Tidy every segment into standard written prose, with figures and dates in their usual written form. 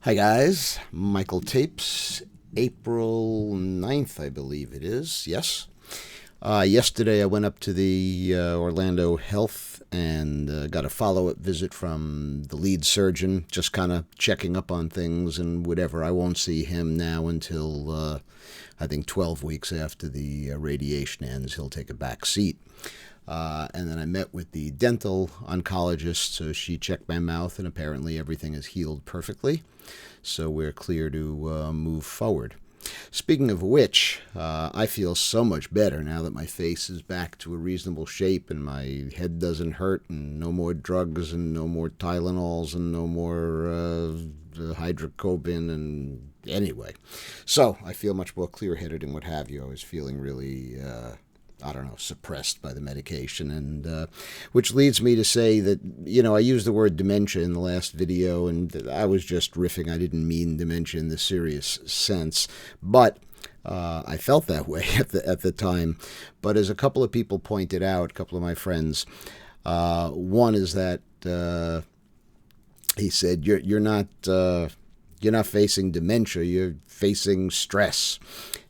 Hi guys, Michael Tapes, April 9th, I believe it is. Yes. Yesterday I went up to the Orlando Health and got a follow-up visit from the lead surgeon, just kind of checking up on things and whatever. I won't see him now until I think 12 weeks after the radiation ends. He'll take a back seat. And then I met with the dental oncologist, so she checked my mouth, and apparently everything is healed perfectly. So we're clear to move forward. Speaking of which, I feel so much better now that my face is back to a reasonable shape and my head doesn't hurt, and no more drugs and no more Tylenols and no more hydrocodone and anyway. So I feel much more clear-headed and what have you. I was feeling really I don't know, suppressed by the medication, and which leads me to say that, I used the word dementia in the last video, and I was just riffing. I didn't mean dementia in the serious sense, but I felt that way at the time. But as a couple of people pointed out, a couple of my friends, one is that he said, you're not facing dementia, you're facing stress.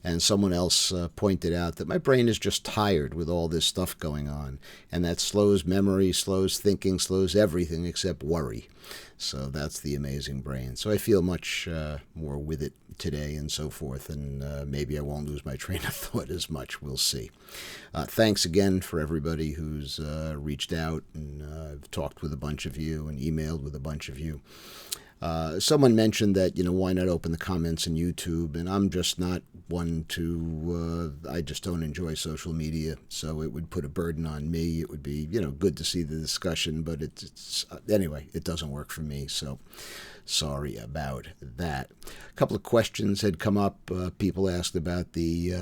And someone else pointed out that my brain is just tired with all this stuff going on, and that slows memory, slows thinking, slows everything except worry. So that's the amazing brain. So I feel much more with it today and so forth, and maybe I won't lose my train of thought as much. We'll see. Thanks again for everybody who's reached out, and I've talked with a bunch of you and emailed with a bunch of you. Someone mentioned that, why not open the comments on YouTube? And I'm just not one to, I just don't enjoy social media. So it would put a burden on me. It would be, good to see the discussion, but it's anyway, it doesn't work for me. So sorry about that. A couple of questions had come up. People asked about the,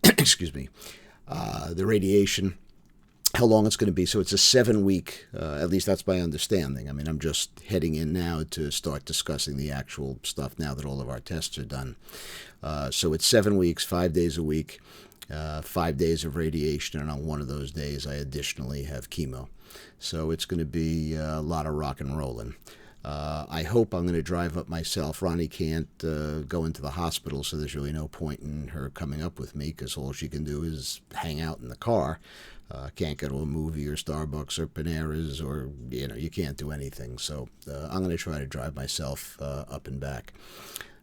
excuse me, the radiation, how long it's going to be. So it's a 7-week, at least that's my understanding. I mean, I'm just heading in now to start discussing the actual stuff now that all of our tests are done. So it's 7 weeks, 5 days a week, 5 days of radiation, and on one of those days I additionally have chemo. So it's going to be a lot of rock and rolling. I hope I'm going to drive up myself. Ronnie can't go into the hospital, so there's really no point in her coming up with me, because all she can do is hang out in the car. Can't go to a movie or Starbucks or Panera's, or, you can't do anything. So I'm going to try to drive myself up and back.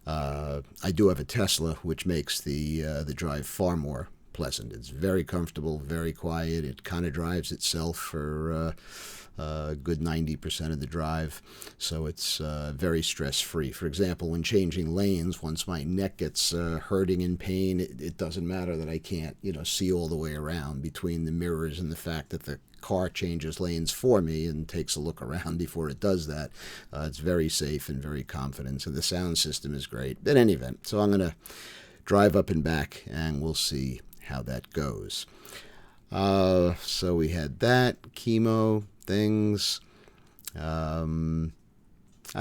I do have a Tesla, which makes the drive far more pleasant. It's very comfortable, very quiet. It kind of drives itself for a good 90% of the drive, so it's very stress-free. For example, when changing lanes, once my neck gets hurting in pain, it doesn't matter that I can't, see all the way around between the mirrors and the fact that the car changes lanes for me and takes a look around before it does that. It's very safe and very confident, so the sound system is great. In any event, so I'm going to drive up and back, and we'll see how that goes. So we had that, chemo, things. I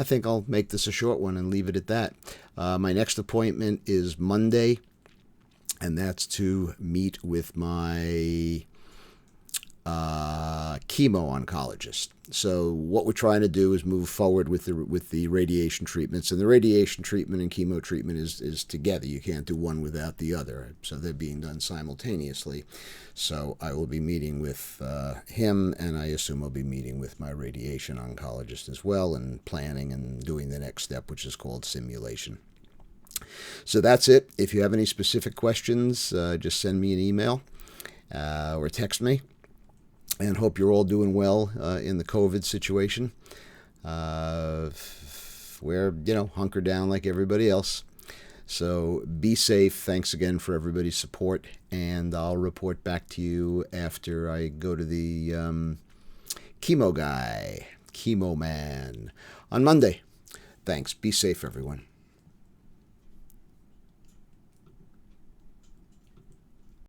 think I'll make this a short one and leave it at that. My next appointment is Monday, and that's to meet with my chemo oncologist. So what we're trying to do is move forward with the radiation treatments, and the radiation treatment and chemo treatment is together. You can't do one without the other, so they're being done simultaneously. So I will be meeting with him, and I assume I'll be meeting with my radiation oncologist as well, and planning and doing the next step, which is called simulation. So that's it. If you have any specific questions, just send me an email or text me. And hope you're all doing well in the COVID situation. We're, hunker down like everybody else. So be safe. Thanks again for everybody's support. And I'll report back to you after I go to the chemo man, on Monday. Thanks. Be safe, everyone.